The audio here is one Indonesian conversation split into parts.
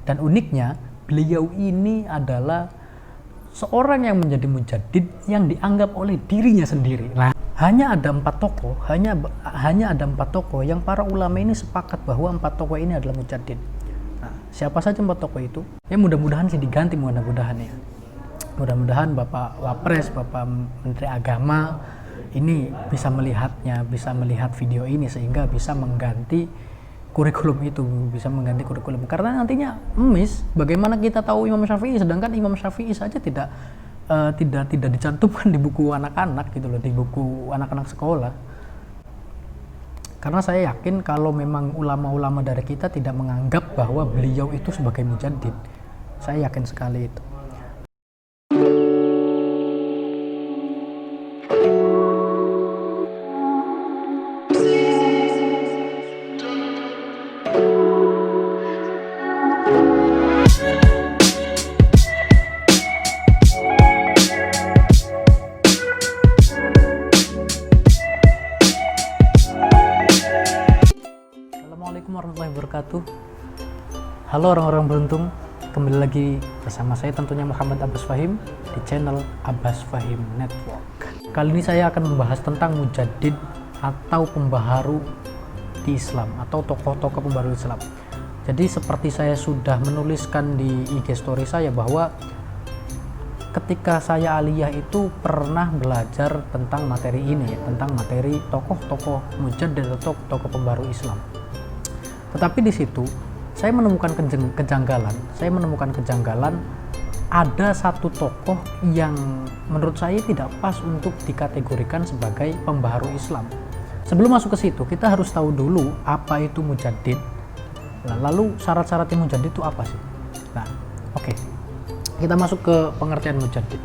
Dan uniknya, beliau ini adalah seorang yang menjadi mujaddid yang dianggap oleh dirinya sendiri. Nah, hanya ada 4 tokoh, hanya ada 4 tokoh yang para ulama ini sepakat bahwa 4 tokoh ini adalah mujaddid. Nah, siapa saja 4 tokoh itu? Ya mudah-mudahan sih diganti, mudah-mudahan ya. Mudah-mudahan Bapak Wapres, Bapak Menteri Agama ini bisa melihatnya, bisa melihat video ini sehingga bisa mengganti kurikulum itu, bisa mengganti kurikulum. Karena nantinya miss, bagaimana kita tahu Imam Syafi'i, sedangkan Imam Syafi'i saja tidak dicantumkan di buku anak-anak gitu loh, di buku anak-anak sekolah. Karena saya yakin kalau memang ulama-ulama dari kita tidak menganggap bahwa beliau itu sebagai mujaddid, saya yakin sekali itu. Assalamualaikum warahmatullahi wabarakatuh. Halo orang-orang beruntung, kembali lagi bersama saya tentunya Muhammad Abbas Fahim di channel Abbas Fahim Network. Kali ini saya akan membahas tentang mujaddid atau pembaharu di Islam atau tokoh-tokoh pembaharu Islam. Jadi seperti saya sudah menuliskan di IG story saya bahwa ketika saya aliyah itu pernah belajar tentang materi ini, tentang materi tokoh-tokoh mujaddid atau tokoh pembaharu Islam. Tetapi di situ saya menemukan kejanggalan, ada satu tokoh yang menurut saya tidak pas untuk dikategorikan sebagai pembaharu Islam. Sebelum masuk ke situ, kita harus tahu dulu apa itu mujaddid. Lalu syarat-syaratnya mujaddid itu apa sih? Nah, oke. Kita masuk ke pengertian mujaddid.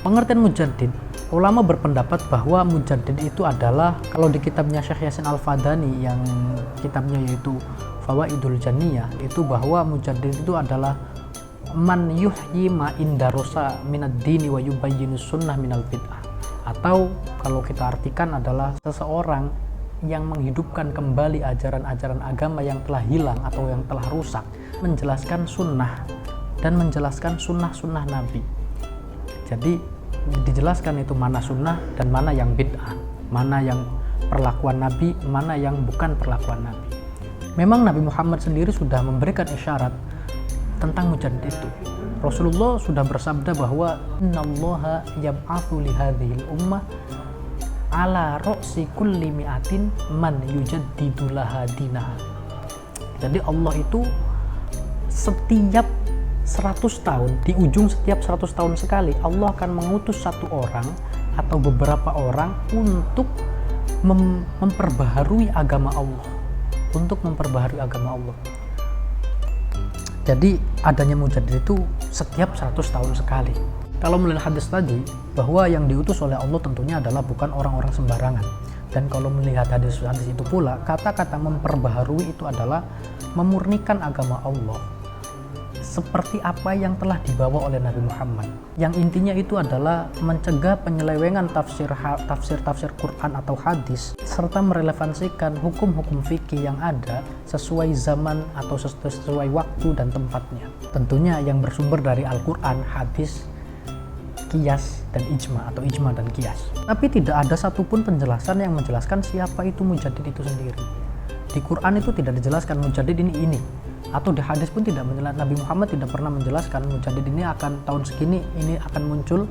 Pengertian mujaddid, ulama berpendapat bahwa mujaddid itu adalah, kalau di kitabnya Syekh Yasin Al-Fadani yang kitabnya yaitu Fawaidul Janiyah, itu bahwa mujaddid itu adalah man yuhyi ma indarosa minad dini wa yubayyinus sunnah minal bid'ah. Atau kalau kita artikan adalah seseorang yang menghidupkan kembali ajaran-ajaran agama yang telah hilang atau yang telah rusak, menjelaskan sunnah dan menjelaskan sunnah-sunnah Nabi. Jadi dijelaskan itu mana sunnah dan mana yang bid'ah, mana yang perlakuan Nabi, mana yang bukan perlakuan Nabi. Memang Nabi Muhammad sendiri sudah memberikan isyarat tentang mujaddid itu. Rasulullah sudah bersabda bahwa innallaha yab'atsu li hadhil ummah ala ra'si kulli mi'atin man yujaddidu laha dinaha. Jadi Allah itu setiap 100 tahun, di ujung setiap 100 tahun sekali Allah akan mengutus satu orang atau beberapa orang untuk memperbaharui agama Allah, Jadi adanya mujaddid itu setiap 100 tahun sekali. Kalau melihat hadis tadi, bahwa yang diutus oleh Allah tentunya adalah bukan orang-orang sembarangan. Dan kalau melihat hadis itu pula, kata-kata memperbaharui itu adalah memurnikan agama Allah seperti apa yang telah dibawa oleh Nabi Muhammad. Yang intinya itu adalah mencegah penyelewengan tafsir Quran atau hadis, serta merelevansikan hukum-hukum fikih yang ada sesuai zaman atau sesuai waktu dan tempatnya. Tentunya yang bersumber dari Al-Quran, hadis, qiyas dan ijma atau ijma dan qiyas. Tapi tidak ada satupun penjelasan yang menjelaskan siapa itu mujaddid itu sendiri. Di Quran itu tidak dijelaskan mujaddid ini. Atau di hadis pun tidak menjelaskan, Nabi Muhammad tidak pernah menjelaskan mujaddid ini akan tahun segini, ini akan muncul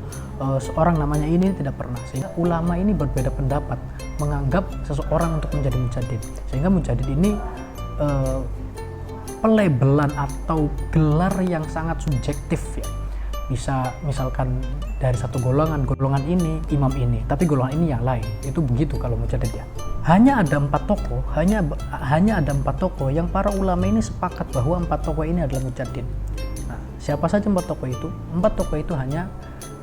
seorang namanya ini, tidak pernah. Sehingga ulama ini berbeda pendapat menganggap seseorang untuk menjadi mujaddid. Sehingga mujaddid ini pelabelan atau gelar yang sangat subjektif ya. Bisa misalkan dari satu golongan ini imam ini, tapi golongan ini yang lain. Itu begitu kalau mujaddid ya. Hanya ada 4 tokoh, hanya ada 4 tokoh yang para ulama ini sepakat bahwa 4 tokoh ini adalah mujaddid. Nah, siapa saja 4 tokoh itu? 4 tokoh itu hanya,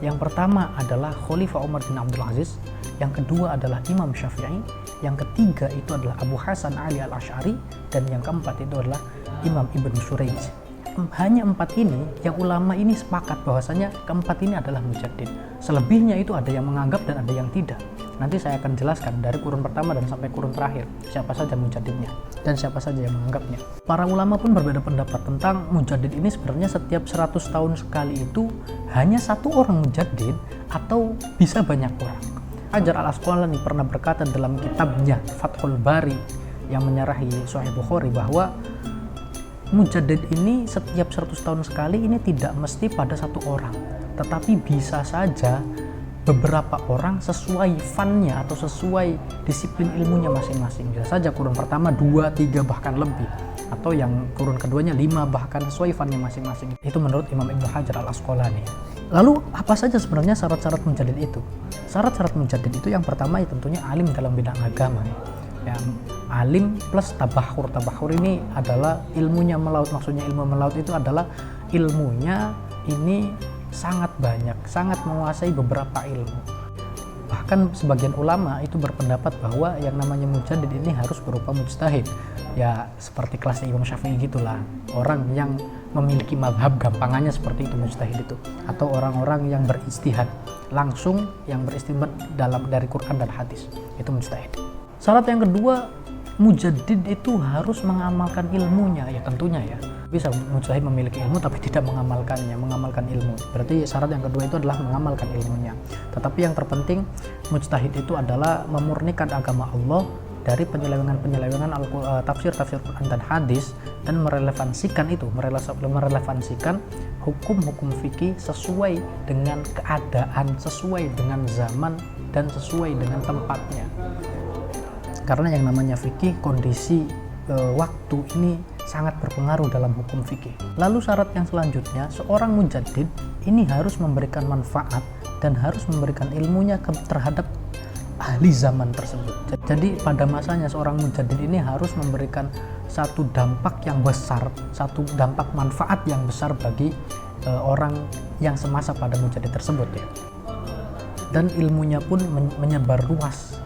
yang pertama adalah Khalifah Umar bin Abdul Aziz, yang kedua adalah Imam Syafi'i, yang ketiga itu adalah Abu Hasan Ali Al-Asy'ari, dan yang keempat itu adalah Imam Ibnu Surayj. Hanya 4 ini yang ulama ini sepakat bahwasanya keempat ini adalah mujaddid. Selebihnya itu ada yang menganggap dan ada yang tidak. Nanti saya akan jelaskan dari kurun pertama dan sampai kurun terakhir siapa saja mujadidnya dan siapa saja yang menganggapnya. Para ulama pun berbeda pendapat tentang mujadid ini sebenarnya setiap 100 tahun sekali itu hanya satu orang mujadid atau bisa banyak orang. Hajar al-Asqalani pernah berkata dalam kitabnya Fathul Bari yang menyarahi Sahih Bukhari bahwa mujadid ini setiap 100 tahun sekali ini tidak mesti pada satu orang, tetapi bisa saja beberapa orang sesuai funnya atau sesuai disiplin ilmunya masing-masing. Bisa saja kurun pertama 2, 3 bahkan lebih, atau yang kurun keduanya 5 bahkan sesuai funnya masing-masing. Itu menurut Imam Ibnu Hajar al-Asqalani. Lalu apa saja sebenarnya syarat-syarat mujadid itu? Syarat-syarat mujadid itu yang pertama ya tentunya alim dalam bidang agama. Yang alim plus tabahur. Tabahur ini adalah ilmunya melaut. Maksudnya ilmu melaut itu adalah ilmunya ini sangat banyak, sangat menguasai beberapa ilmu. Bahkan sebagian ulama itu berpendapat bahwa yang namanya mujadid ini harus berupa mujtahid. Ya seperti kelasnya Imam Syafi'i gitulah. Orang yang memiliki madhab, gampangannya seperti itu mujtahid itu. Atau orang-orang yang berijtihad langsung, yang beristimbat dari Quran dan hadis. Itu mujtahid. Syarat yang kedua, mujadid itu harus mengamalkan ilmunya. Ya tentunya ya. Bisa mujtahid memiliki ilmu tapi tidak mengamalkannya, mengamalkan ilmu. Berarti syarat yang kedua itu adalah mengamalkan ilmunya. Tetapi yang terpenting mujtahid itu adalah memurnikan agama Allah dari penyelewengan-penyelewengan tafsir-tafsir Quran dan hadis dan merelevansikan hukum-hukum fikih sesuai dengan keadaan, sesuai dengan zaman dan sesuai dengan tempatnya. Karena yang namanya fikih, kondisi waktu ini sangat berpengaruh dalam hukum fikih. Lalu syarat yang selanjutnya, seorang mujadid ini harus memberikan manfaat dan harus memberikan ilmunya terhadap ahli zaman tersebut. Jadi pada masanya seorang mujadid ini harus memberikan satu dampak yang besar, satu dampak manfaat yang besar bagi orang yang semasa pada mujadid tersebut ya. Dan ilmunya pun menyebar luas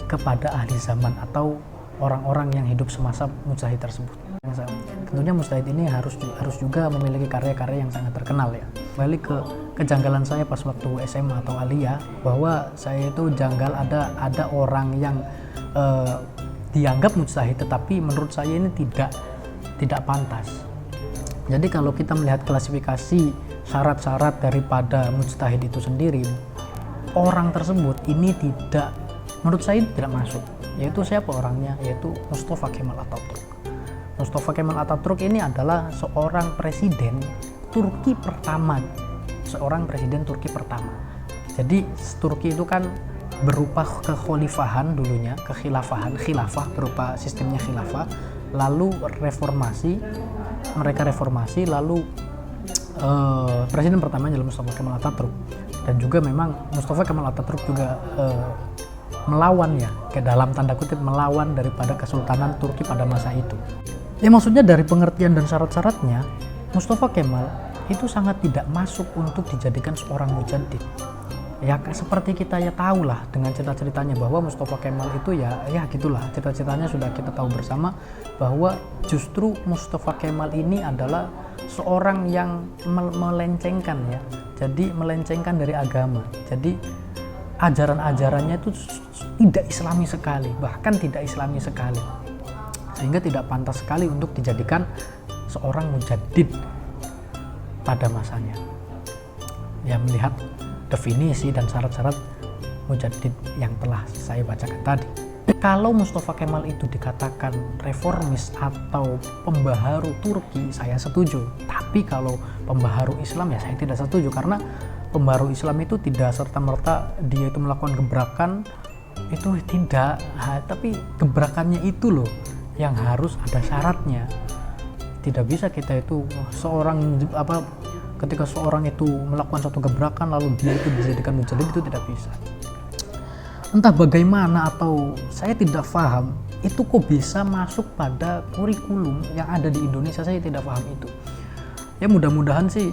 kepada ahli zaman atau orang-orang yang hidup semasa mujtahid tersebut. Tentunya mujtahid ini harus juga memiliki karya-karya yang sangat terkenal ya. Balik ke kejanggalan saya pas waktu SMA atau aliyah, bahwa saya itu janggal ada orang yang dianggap mujtahid tetapi menurut saya ini tidak pantas. Jadi kalau kita melihat klasifikasi syarat-syarat daripada mujtahid itu sendiri, orang tersebut ini menurut saya tidak masuk. Yaitu siapa orangnya? Yaitu Mustafa Kemal Atatürk. Mustafa Kemal Atatürk ini adalah seorang presiden Turki pertama. Jadi Turki itu kan berupa kekhalifahan dulunya, khilafah berupa sistemnya khilafah, lalu mereka reformasi, lalu presiden pertamanya adalah Mustafa Kemal Atatürk. Dan juga memang Mustafa Kemal Atatürk juga melawan ya, ke dalam tanda kutip melawan daripada Kesultanan Turki pada masa itu. Ya maksudnya dari pengertian dan syarat-syaratnya, Mustafa Kemal itu sangat tidak masuk untuk dijadikan seorang mujadid. Ya seperti kita ya tahu lah dengan cerita-ceritanya bahwa Mustafa Kemal itu ya gitulah, cerita-ceritanya sudah kita tahu bersama bahwa justru Mustafa Kemal ini adalah seorang yang melencengkan ya. Jadi melencengkan dari agama. Jadi ajaran-ajarannya itu tidak islami sekali, bahkan tidak islami sekali, sehingga tidak pantas sekali untuk dijadikan seorang mujadid pada masanya. Ya melihat definisi dan syarat-syarat mujadid yang telah saya bacakan tadi. Kalau Mustafa Kemal itu dikatakan reformis atau pembaharu Turki, saya setuju. Tapi kalau pembaharu Islam ya saya tidak setuju, karena pembaharu Islam itu tidak serta-merta dia itu melakukan gebrakan, itu tidak, tapi gebrakannya itu loh yang harus ada syaratnya. Tidak bisa kita itu ketika seorang itu melakukan suatu gebrakan lalu dia itu dijadikan mujadid, itu tidak bisa. Entah bagaimana atau saya tidak paham itu kok bisa masuk pada kurikulum yang ada di Indonesia, saya tidak paham itu. Ya mudah-mudahan sih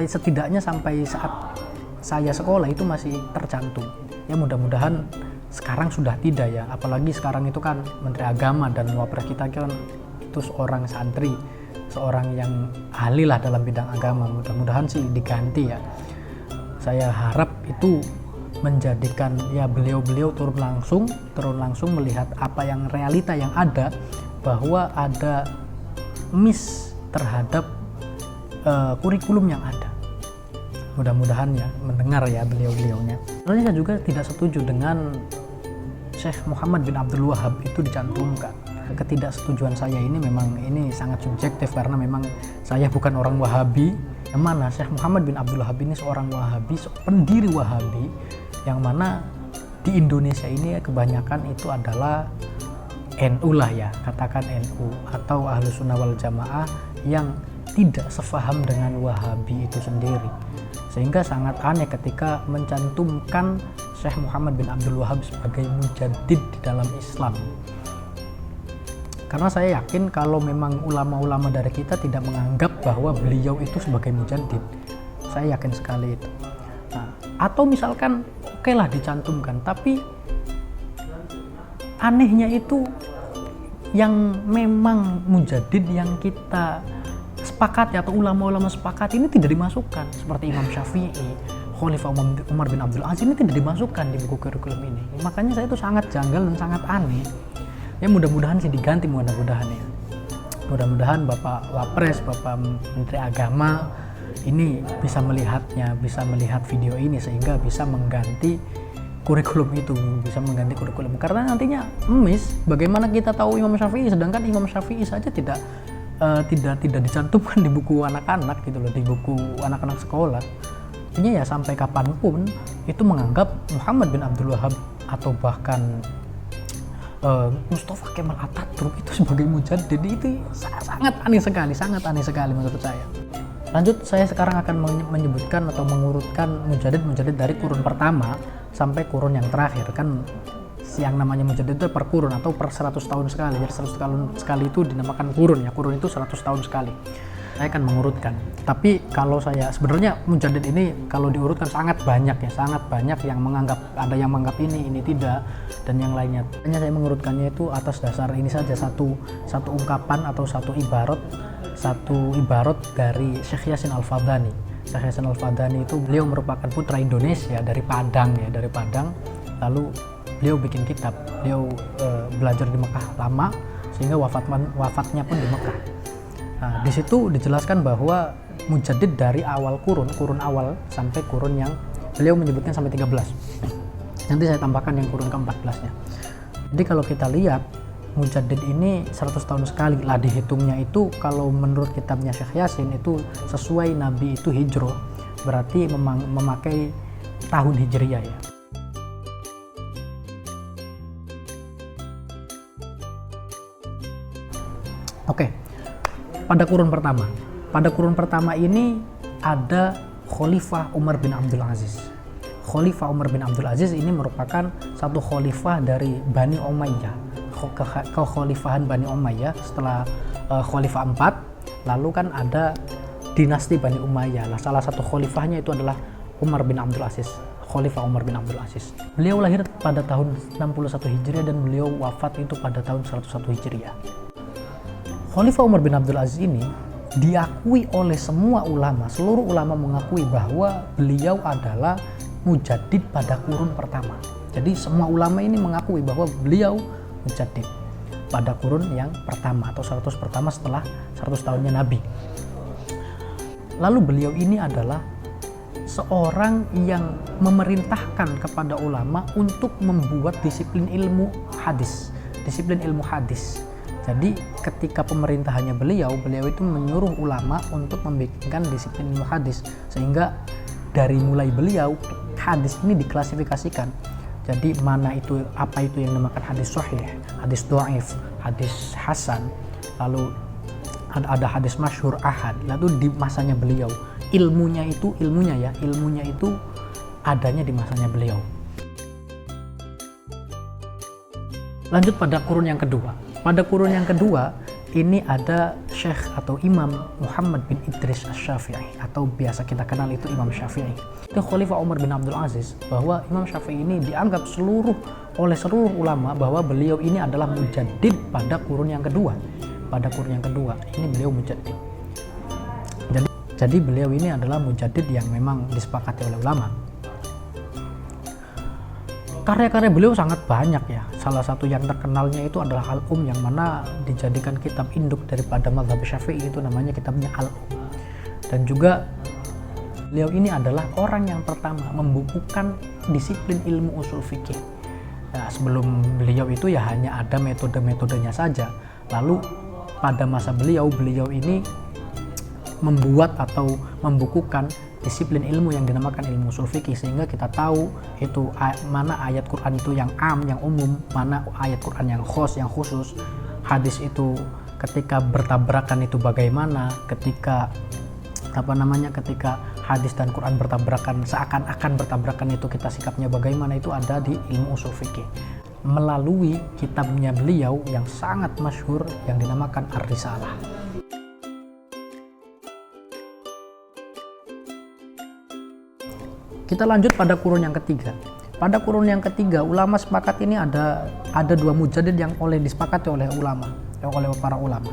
setidaknya sampai saat saya sekolah itu masih tercantum. Ya mudah-mudahan sekarang sudah tidak ya, apalagi sekarang itu kan Menteri Agama dan Wapres kita kan itu seorang santri, seorang yang ahli lah dalam bidang agama. Mudah-mudahan sih diganti ya. Saya harap itu menjadikan ya beliau turun langsung melihat apa yang realita yang ada, bahwa ada miss terhadap kurikulum yang ada. Mudah-mudahan ya mendengar ya beliau-beliaunya. Sebenarnya saya juga tidak setuju dengan Syekh Muhammad bin Abdul Wahab itu dicantumkan. Ketidaksetujuan saya ini memang ini sangat subjektif, karena memang saya bukan orang Wahabi. Yang mana Syekh Muhammad bin Abdul Wahab ini seorang Wahabi, pendiri Wahabi, yang mana di Indonesia ini kebanyakan itu adalah NU lah ya, katakan NU atau Ahlus Sunnah wal Jamaah yang tidak sefaham dengan Wahabi itu sendiri. Sehingga sangat aneh ketika mencantumkan Syekh Muhammad bin Abdul Wahab sebagai mujaddid di dalam Islam. Karena saya yakin kalau memang ulama-ulama dari kita tidak menganggap bahwa beliau itu sebagai mujaddid, saya yakin sekali itu. Nah, atau misalkan oke lah dicantumkan, tapi anehnya itu yang memang mujaddid yang kita sepakati atau ulama-ulama sepakati ini tidak dimasukkan, seperti Imam Syafi'i, Khalifah Umar bin Abdul Aziz ini tidak dimasukkan di buku kurikulum ini. Makanya saya itu sangat janggal dan sangat aneh. Ya mudah-mudahan sih diganti, mudah-mudahan ya. Mudah-mudahan Bapak Wapres, Bapak Menteri Agama ini bisa melihatnya, bisa melihat video ini sehingga bisa mengganti kurikulum itu, bisa mengganti kurikulum. Karena nantinya bagaimana kita tahu Imam Syafi'i, sedangkan Imam Syafi'i saja tidak dicantumkan di buku anak-anak gitu loh, di buku anak-anak sekolah. Artinya ya sampai kapanpun itu menganggap Muhammad bin Abdul Wahab atau bahkan Mustafa Kemal Atatürk itu sebagai mujaddid itu sangat aneh sekali menurut saya. Lanjut, saya sekarang akan menyebutkan atau mengurutkan mujaddid dari kurun pertama sampai kurun yang terakhir. Kan yang namanya mujaddid itu per kurun atau per 100 tahun sekali. Jadi 100 tahun sekali itu dinamakan kurun ya. Kurun itu 100 tahun sekali. Saya akan mengurutkan. Tapi kalau saya sebenarnya mujaddid ini kalau diurutkan sangat banyak yang menganggap, ada yang menganggap ini tidak, dan yang lainnya. Hanya saya mengurutkannya itu atas dasar ini saja, satu ungkapan atau satu ibarat dari Syekh Yasin Al-Fadhani. Syekh Yasin Al-Fadhani itu beliau merupakan putra Indonesia dari Padang. Lalu beliau bikin kitab. Beliau belajar di Mekah lama sehingga wafatnya pun di Mekah. Nah, di situ dijelaskan bahwa mujaddid dari awal kurun awal sampai kurun yang beliau menyebutkan sampai 13. Nanti saya tambahkan yang kurun ke-14-nya. Jadi kalau kita lihat mujaddid ini 100 tahun sekali lah dihitungnya itu. Kalau menurut kitabnya Syekh Yasin itu sesuai Nabi itu hijrah, berarti memakai tahun Hijriyah ya. Oke. Pada kurun pertama ini ada Khalifah Umar bin Abdul Aziz. Khalifah Umar bin Abdul Aziz ini merupakan satu khalifah dari Bani Umayyah, kekhalifahan Bani Umayyah setelah Khalifah 4. Lalu kan ada dinasti Bani Umayyah. Salah satu khalifahnya itu adalah Umar bin Abdul Aziz, Khalifah Umar bin Abdul Aziz. Beliau lahir pada tahun 61 Hijriah dan beliau wafat itu pada tahun 101 Hijriah. Khalifah Umar bin Abdul Aziz ini diakui oleh semua ulama, seluruh ulama mengakui bahwa beliau adalah mujaddid pada kurun pertama. Jadi semua ulama ini mengakui bahwa beliau mujaddid pada kurun yang pertama atau 100 pertama setelah 100 tahunnya Nabi. Lalu beliau ini adalah seorang yang memerintahkan kepada ulama untuk membuat disiplin ilmu hadis. Jadi ketika pemerintahannya beliau itu menyuruh ulama untuk membikinkan disiplin ilmu hadis, sehingga dari mulai beliau hadis ini diklasifikasikan. Jadi apa itu yang dinamakan hadis sahih, hadis dhaif, hadis hasan, lalu ada hadis masyhur ahad. Lalu di masanya beliau ilmunya itu adanya di masanya beliau. Lanjut pada kurun yang kedua. Pada kurun yang kedua ini ada Syekh atau Imam Muhammad bin Idris Asy-Syafi'i atau biasa kita kenal itu Imam Syafi'i. Itu Khalifah Umar bin Abdul Aziz, bahwa Imam Syafi'i ini dianggap oleh seluruh ulama bahwa beliau ini adalah mujaddid pada kurun yang kedua. Pada kurun yang kedua ini beliau mujaddid. Jadi beliau ini adalah mujaddid yang memang disepakati oleh ulama. Karya-karya beliau sangat banyak ya. Salah satu yang terkenalnya itu adalah Al-Um, yang mana dijadikan kitab induk daripada mazhab Syafi'i, itu namanya kitabnya Al-Um. Dan juga beliau ini adalah orang yang pertama membukukan disiplin ilmu usul fikih. Nah, sebelum beliau itu ya hanya ada metode-metodenya saja. Lalu pada masa beliau ini membuat atau membukukan disiplin ilmu yang dinamakan ilmu usul fikih, sehingga kita tahu itu mana ayat Quran itu yang am, yang umum, mana ayat Quran yang khos, yang khusus, hadis itu ketika bertabrakan itu bagaimana, ketika ketika hadis dan Quran bertabrakan, seakan-akan bertabrakan itu kita sikapnya bagaimana, itu ada di ilmu usul fikih melalui kitabnya beliau yang sangat masyhur yang dinamakan Ar-Risalah. Kita lanjut pada kurun yang ketiga. Pada kurun yang ketiga, ulama sepakat ini ada dua mujadid yang disepakati oleh para ulama.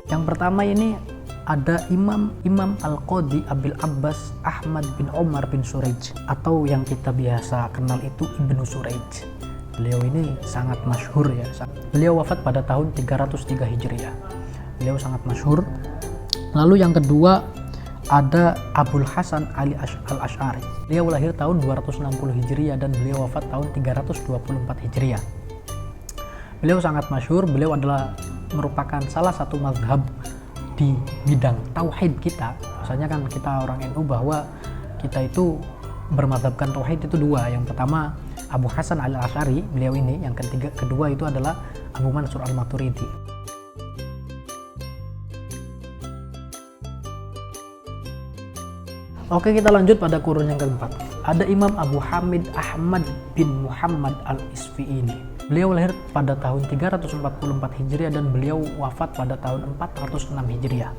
Yang pertama ini ada Imam Al-Qadhi Abil Abbas Ahmad bin Omar bin Suraij, atau yang kita biasa kenal itu Ibnu Suraij. Beliau ini sangat masyhur ya. Beliau wafat pada tahun 303 Hijriah. Beliau sangat masyhur. Lalu yang kedua ada Abul Hasan Ali Al-Asy'ari. Beliau lahir tahun 260 Hijriah dan beliau wafat tahun 324 Hijriah. Beliau sangat masyhur. Beliau adalah merupakan salah satu mazhab di bidang tauhid kita. Misalnya kan kita orang NU bahwa kita itu bermazhabkan tauhid itu dua. Yang pertama Abu Hasan Al-Asy'ari, beliau ini. Yang kedua itu adalah Abu Mansur Al-Maturidi. Oke, kita lanjut pada kurun yang keempat. Ada Imam Abu Hamid Ahmad bin Muhammad Al-Isfi'ini. Beliau lahir pada tahun 344 Hijriah dan beliau wafat pada tahun 406 Hijriah.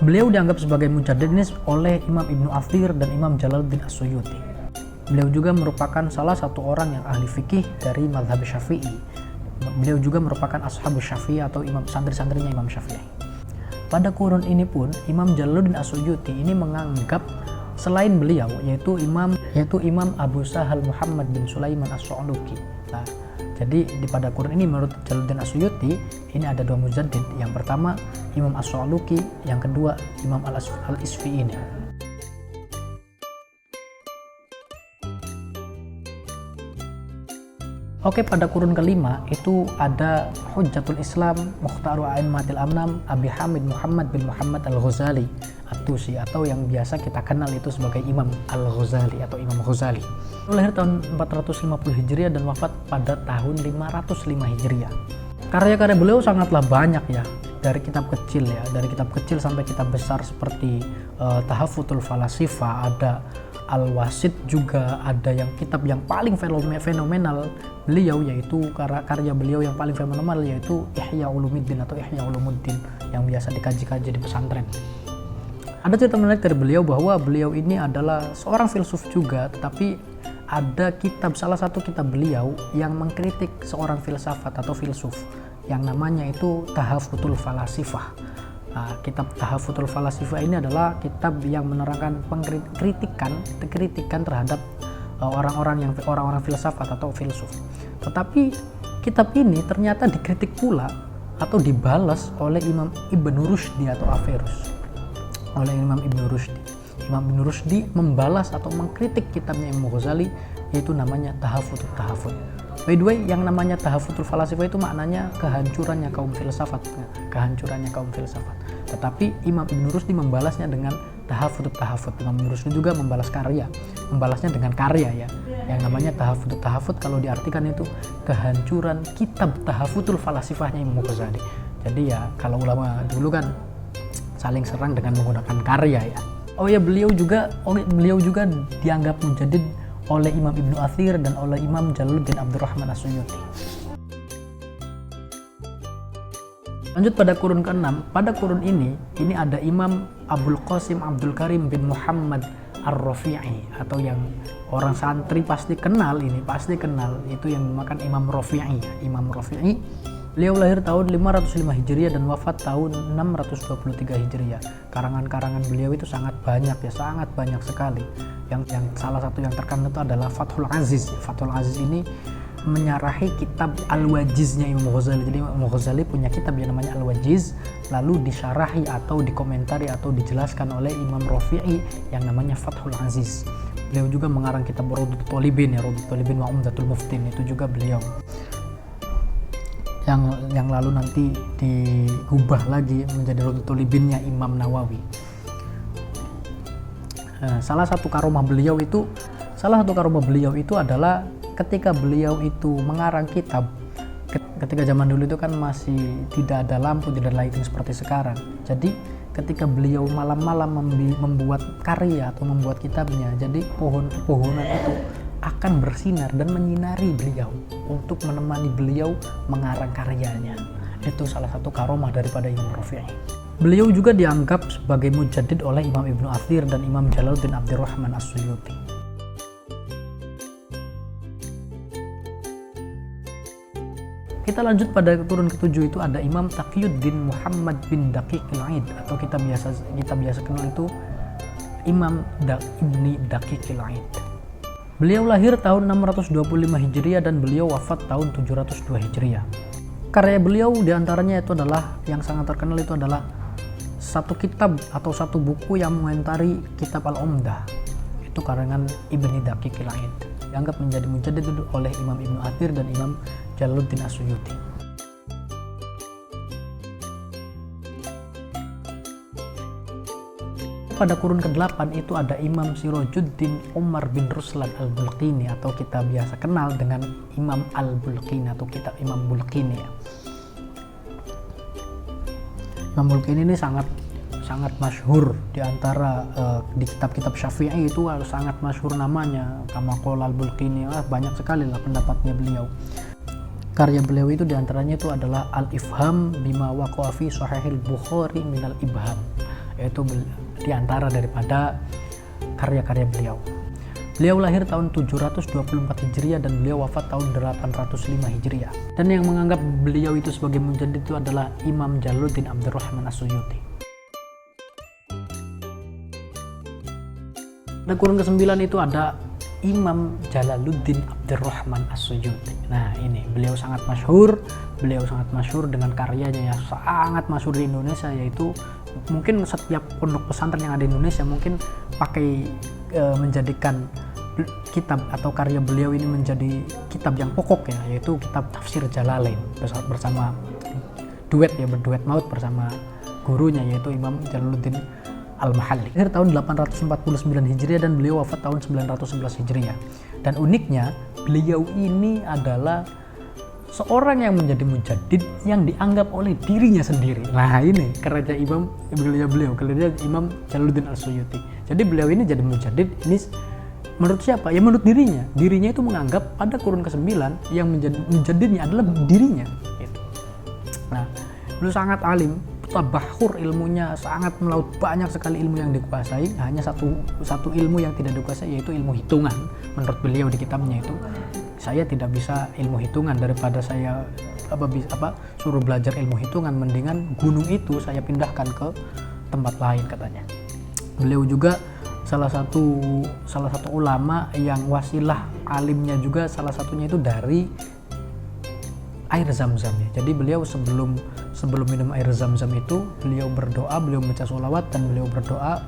Beliau dianggap sebagai mujaddid oleh Imam Ibnu Athir dan Imam Jalaluddin As-Suyuti. Beliau juga merupakan salah satu orang yang ahli fikih dari mazhab Syafi'i. Beliau juga merupakan ashabus Syafi'i atau santri-santrinya Imam Syafi'i. Pada kurun ini pun Imam Jalaluddin As-Suyuti ini menganggap selain beliau yaitu Imam Abu Sahal Muhammad bin Sulaiman As-Sa'luki. Nah, jadi pada kurun ini menurut Jalaluddin As-Suyuti ini ada dua mujaddid. Yang pertama Imam As-Sa'luki, yang kedua Imam Al-Isfi'ini. Oke, pada kurun kelima itu ada Hujjatul Islam Mukhtaru A'immatil Anam Abi Hamid Muhammad bin Muhammad Al-Ghazali At-Tusi, atau yang biasa kita kenal itu sebagai Imam Al-Ghazali atau Imam Ghazali. Lahir tahun 450 Hijriah dan wafat pada tahun 505 Hijriah. Karya-karya beliau sangatlah banyak ya, dari kitab kecil sampai kitab besar seperti Tahafutul Falasifah, ada Al-Wasit, juga ada yang kitab yang paling fenomenal beliau yaitu karya beliau yang paling fenomenal yaitu Ihya Ulumuddin atau Ihya Ulumuddin yang biasa dikaji-kaji di pesantren. Ada cerita menarik dari beliau bahwa beliau ini adalah seorang filsuf juga, tetapi ada salah satu kitab beliau yang mengkritik seorang filsafat atau filsuf yang namanya itu Tahafutul Falasifah. Nah, kitab Tahafutul Falasifah ini adalah kitab yang menerangkan kritikan terhadap orang-orang filsafat atau filsuf. Tetapi kitab ini ternyata dikritik pula atau dibalas oleh Imam Ibnu Rushdi atau Averus. Oleh Imam Ibnu Rushdi. Imam Ibnu Rushdi membalas atau mengkritik kitabnya Imam Ghazali, yaitu namanya Tahafut. By the way, yang namanya Tahafutul Falasifah itu maknanya kehancurannya kaum filsafat. Tetapi Imam Ibnu Rushdi membalasnya dengan Tahafut. Imam Ibnu Rushdi juga membalasnya dengan karya ya. Yang namanya Tahafut kalau diartikan itu kehancuran kitab Tahafutul Falasifahnya Imam Ghazali. Jadi ya kalau ulama dulu kan saling serang dengan menggunakan karya ya. Oh ya, beliau juga dianggap mujaddid oleh Imam Ibnu Athir dan oleh Imam Jalaluddin Abdurrahman As-Suyuti. Lanjut pada kurun ke-6. Pada kurun ini ada Imam Abul Qasim Abdul Karim bin Muhammad Ar-Rafi'i, atau yang orang santri pasti kenal itu yang dinamakan Imam Rafi'i. Imam Rafi'i Beliau lahir tahun 505 Hijriah dan wafat tahun 623 Hijriah. Karangan-karangan beliau itu sangat banyak ya, sangat banyak sekali. Yang salah satu yang terkenal itu adalah Fathul Aziz. Fathul Aziz ini menyarahi kitab Al-Wajiznya Imam Ghazali. Jadi Imam Ghazali punya kitab yang namanya Al-Wajiz, lalu disyarahi atau dikomentari atau dijelaskan oleh Imam Rafi'i yang namanya Fathul Aziz. Beliau juga mengarang kitab Rawdatul Thalibin ya, Rawdatul Thalibin wa Umdatul Muftin, itu juga beliau. Yang lalu nanti diubah lagi menjadi Rawdatul Thalibinnya Imam Nawawi. Salah satu karomah beliau itu adalah ketika beliau itu mengarang kitab. Ketika zaman dulu itu kan masih tidak ada lampu, tidak ada lighting seperti sekarang. Jadi ketika beliau malam-malam membuat karya atau membuat kitabnya, jadi pohon-pohonan itu akan bersinar dan menyinari beliau untuk menemani beliau mengarang karyanya. Itu salah satu karomah daripada Imam Rafi'i. Beliau juga dianggap sebagai mujaddid oleh Imam Ibnu Athir dan Imam Jalaluddin Abdurrahman As-Suyuti. Kita lanjut pada turun ketujuh, itu ada Imam Taqiyuddin Muhammad bin Daqiqil Aid, atau kita biasa kenal itu Imam Ibni Daqiqil Aid. Beliau lahir tahun 625 Hijriah dan beliau wafat tahun 702 Hijriah. Karya beliau diantaranya itu adalah, yang sangat terkenal itu adalah satu kitab atau satu buku yang mengomentari kitab Al-Umdah. Itu karangan Ibni Daqiqil Aid. Dianggap menjadi mujaddid oleh Imam Ibnu Athir dan Imam Jalaluddin As-Suyuti. Pada kurun ke-8 itu ada Imam Sirajuddin Umar bin Ruslan Al-Bulqini, atau kita biasa kenal dengan Imam Al-Bulqini atau kitab Imam Bulqini ya. Imam Bulqini ini sangat masyhur di antara di kitab-kitab Syafi'i itu sangat masyhur namanya, kama qala Al-Bulqini. Banyak sekali lah pendapatnya beliau. Karya beliau itu diantaranya itu adalah Al-Ifham bima waqa'a fi Sahihil Bukhari minal Ibham, yaitu diantara daripada karya-karya beliau. Beliau lahir tahun 724 Hijriah dan beliau wafat tahun 805 Hijriah. Dan yang menganggap beliau itu sebagai mujaddid itu adalah Imam Jalaluddin Abdurrahman As-Suyuti. Pada kurun ke-9 itu ada Imam Jalaluddin Abdurrahman As-Suyuti. Nah ini beliau sangat masyhur dengan karyanya yang sangat masyhur di Indonesia, yaitu mungkin setiap pondok pesantren yang ada di Indonesia mungkin pakai menjadikan kitab atau karya beliau ini menjadi kitab yang pokok ya, yaitu kitab Tafsir Jalalain bersama berduet maut bersama gurunya, yaitu Imam Jalaluddin Al-Mahalli. Lahir tahun 849 Hijriah dan beliau wafat tahun 911 Hijriah. Dan uniknya beliau ini adalah seorang yang menjadi mujaddid yang dianggap oleh dirinya sendiri. Nah ini kerja Imam Jalaluddin Al-Suyuti. Jadi beliau ini jadi mujaddid ini menurut siapa? Ya menurut dirinya. Dirinya itu menganggap pada kurun ke-9 yang menjadi mujaddidnya adalah dirinya. Gitu. Nah beliau sangat alim, tabahur ilmunya, sangat melaut, banyak sekali ilmu yang dikuasai. Hanya satu ilmu yang tidak dikuasai, yaitu ilmu hitungan. Menurut beliau di kitabnya itu, saya tidak bisa ilmu hitungan, daripada saya suruh belajar ilmu hitungan, mendingan gunung itu saya pindahkan ke tempat lain, katanya. Beliau juga salah satu ulama yang wasilah alimnya juga salah satunya itu dari air zam-zam ya. Jadi beliau sebelum minum air zam-zam itu beliau berdoa, beliau membaca sholawat dan beliau berdoa.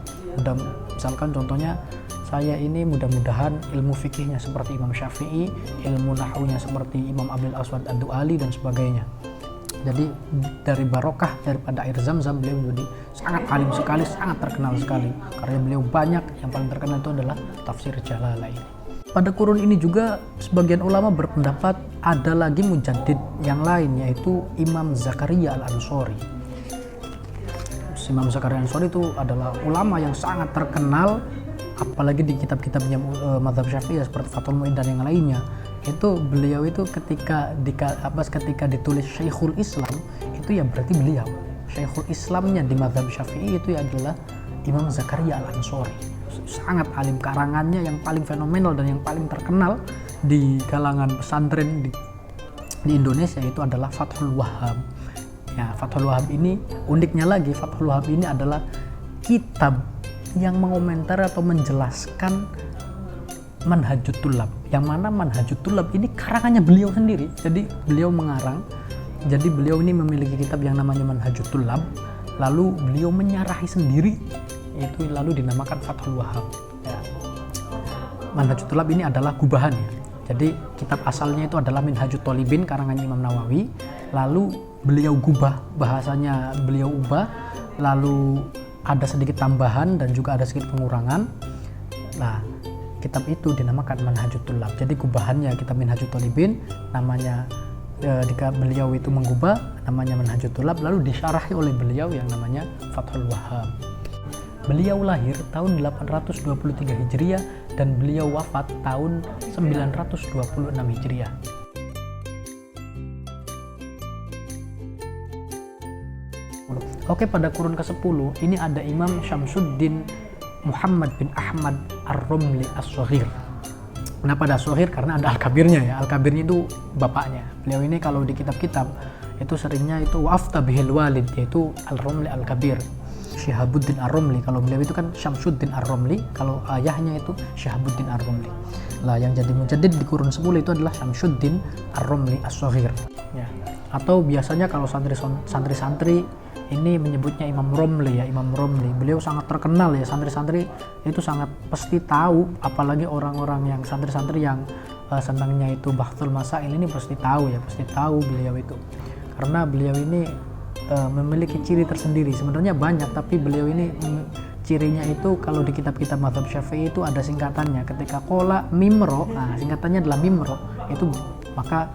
Misalkan contohnya, saya ini mudah-mudahan ilmu fikihnya seperti Imam Syafi'i, ilmu nahwunya seperti Imam Abdul Aswad Ad-Du'ali dan sebagainya. Jadi dari barokah daripada air zam-zam beliau menjadi sangat alim sekali, sangat terkenal sekali. Karya beliau banyak, yang paling terkenal itu adalah Tafsir Jalalain. Pada kurun ini juga sebagian ulama berpendapat ada lagi mujaddid yang lain, yaitu Imam Zakaria Al-Ansori. Imam Zakaria Al-Ansori itu adalah ulama yang sangat terkenal, apalagi di kitab-kitabnya mazhab Syafi'i seperti Fathul Mu'in dan yang lainnya. Itu beliau itu ketika ditulis Syekhul Islam, itu ya berarti beliau Syekhul Islamnya di mazhab Syafi'i itu adalah Imam Zakaria Al-Ansori. Sangat alim, karangannya yang paling fenomenal dan yang paling terkenal di kalangan pesantren di Indonesia itu adalah Fathul Wahhab. Ya, Fathul Wahhab ini uniknya lagi, Fathul Wahhab ini adalah kitab yang mengomentar atau menjelaskan Manhajut Thullab, yang mana Manhajut Thullab ini karangannya beliau sendiri. Jadi beliau mengarang, jadi beliau ini memiliki kitab yang namanya Manhajut Thullab, lalu beliau menyarahi sendiri, itu lalu dinamakan Fathul Wahhab. Ya. Manhajut Thullab ini adalah gubahannya. Jadi kitab asalnya itu adalah Minhajut Thalibin karangan Imam Nawawi, lalu beliau gubah, bahasanya beliau ubah, lalu ada sedikit tambahan dan juga ada sedikit pengurangan. Nah, kitab itu dinamakan Manhajut Thullab. Jadi gubahannya kitab Minhajut Thalibin, namanya jika beliau itu menggubah namanya Manhajut Thullab, lalu disyarahi oleh beliau yang namanya Fathul Wahhab. Beliau lahir tahun 823 Hijriah dan beliau wafat tahun 926 Hijriah. Oke, pada kurun ke-10 ini ada Imam Syamsuddin Muhammad bin Ahmad Ar-Romli As-Shaghir. Kenapa ada As-Shaghir? Karena ada Al-Kabirnya ya. Al-Kabirnya itu bapaknya. Beliau ini kalau di kitab-kitab itu seringnya itu wafta bihil walid, yaitu Al-Romli Al-Kabir. Syihabuddin Ar-Romli, kalau beliau itu kan Syamsuddin Ar-Romli, kalau ayahnya itu Syihabuddin Ar-Romli. Lah yang jadi mujaddid di kurun 10 itu adalah Syamsuddin Ar-Romli As-Shaghir. Ya. Atau biasanya kalau santri-santri ini menyebutnya Imam Romli ya, Imam Romli. Beliau sangat terkenal ya, santri-santri itu sangat pasti tahu, apalagi orang-orang yang santri-santri yang senangnya itu bahthul masail ini pasti tahu ya, pasti tahu beliau itu. Karena beliau ini memiliki ciri tersendiri. Sebenarnya banyak, tapi beliau ini cirinya itu kalau di kitab-kitab mazhab Syafi'i itu ada singkatannya. Ketika qala mimro, nah singkatannya adalah mimro, itu maka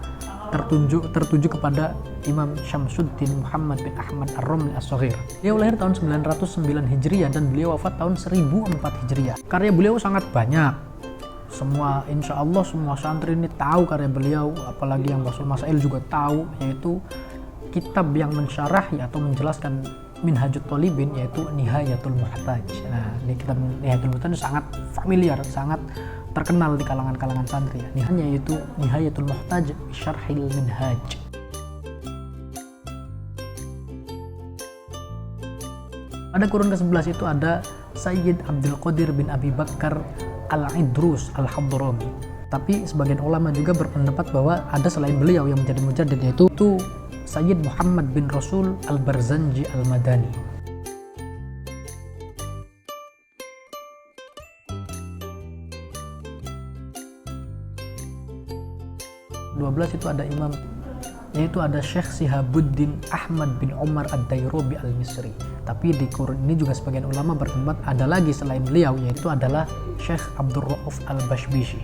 tertuju kepada Imam Syamsuddin Muhammad bin Ahmad Ar-Romli As-Shaghir. Beliau lahir tahun 909 Hijriah dan beliau wafat tahun 1004 Hijriah. Karya beliau sangat banyak. Semua, insya Allah semua santri ini tahu karya beliau, apalagi yang Bahthul Masail juga tahu, yaitu kitab yang mensyarahi atau menjelaskan Minhajut Thalibin, yaitu Nihayatul Muhtaj. Nah, ini kitab Nihayatul Muhtaj sangat familiar, sangat terkenal di kalangan santri. Hanya yaitu Nihayatul Muhtaj Syarhil Minhaj. Pada kurun ke-11 itu ada Sayyid Abdul Qadir bin Abi Bakar Al-Idrus Al-Hadrami. Tapi sebagian ulama juga berpendapat bahwa ada selain beliau yang menjadi mujaddid, yaitu Sayyid Muhammad bin Rasul Al-Barzanji Al-Madani. 12 itu ada imam, yaitu ada Syekh Sihabuddin Ahmad bin Umar Ad-Dairobi Al-Misri. Tapi di kurun ini juga sebagian ulama berpendapat ada lagi selain beliau, yaitu adalah Syekh Abdul Rauf Al-Bashbishi.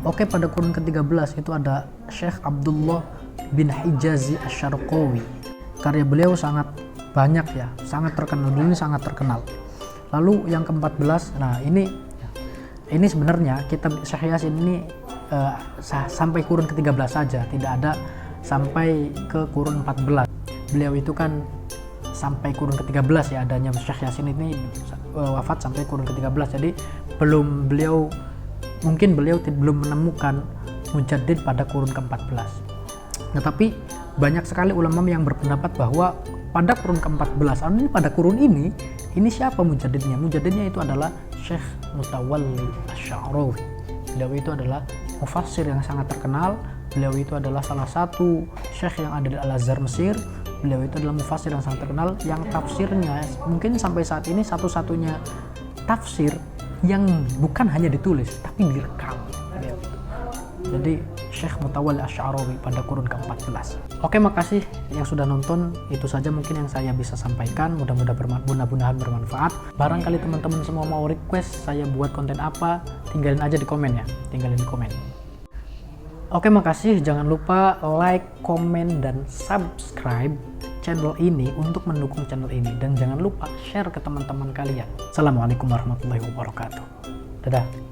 Oke, pada kurun ke-13 itu ada Syekh Abdullah bin Hijazi Asy-Syarqawi. Karya beliau sangat banyak ya, sangat terkenal, dulu ini sangat terkenal. Lalu yang ke-14, nah ini sebenarnya kitab Syekh Yasin ini sampai kurun ke-13 saja, tidak ada sampai ke kurun 14. Beliau itu kan sampai kurun ke-13 ya, adanya Syekh Yasin ini wafat sampai kurun ke-13. Jadi mungkin beliau belum menemukan mujaddid pada kurun ke-14. Nah, tapi banyak sekali ulama yang berpendapat bahwa pada kurun ke-14, pada kurun ini siapa mujaddidnya? Mujaddidnya itu adalah Syekh Mutawalli Asy-Sya'rawi. Beliau itu adalah mufassir yang sangat terkenal. Beliau itu adalah salah satu syekh yang ada di Al-Azhar Mesir. Beliau itu adalah mufassir yang sangat terkenal, yang tafsirnya mungkin sampai saat ini satu-satunya tafsir yang bukan hanya ditulis tapi direkam. Jadi Syekh Mutawalli Asy-Sya'rawi pada kurun ke-14. Oke, makasih yang sudah nonton. Itu saja mungkin yang saya bisa sampaikan. Mudah-mudahan bermanfaat. Barangkali teman-teman semua mau request saya buat konten apa, tinggalin aja di komen ya. Tinggalin di komen. Oke, makasih. Jangan lupa like, komen, dan subscribe channel ini untuk mendukung channel ini. Dan jangan lupa share ke teman-teman kalian. Assalamualaikum warahmatullahi wabarakatuh. Dadah.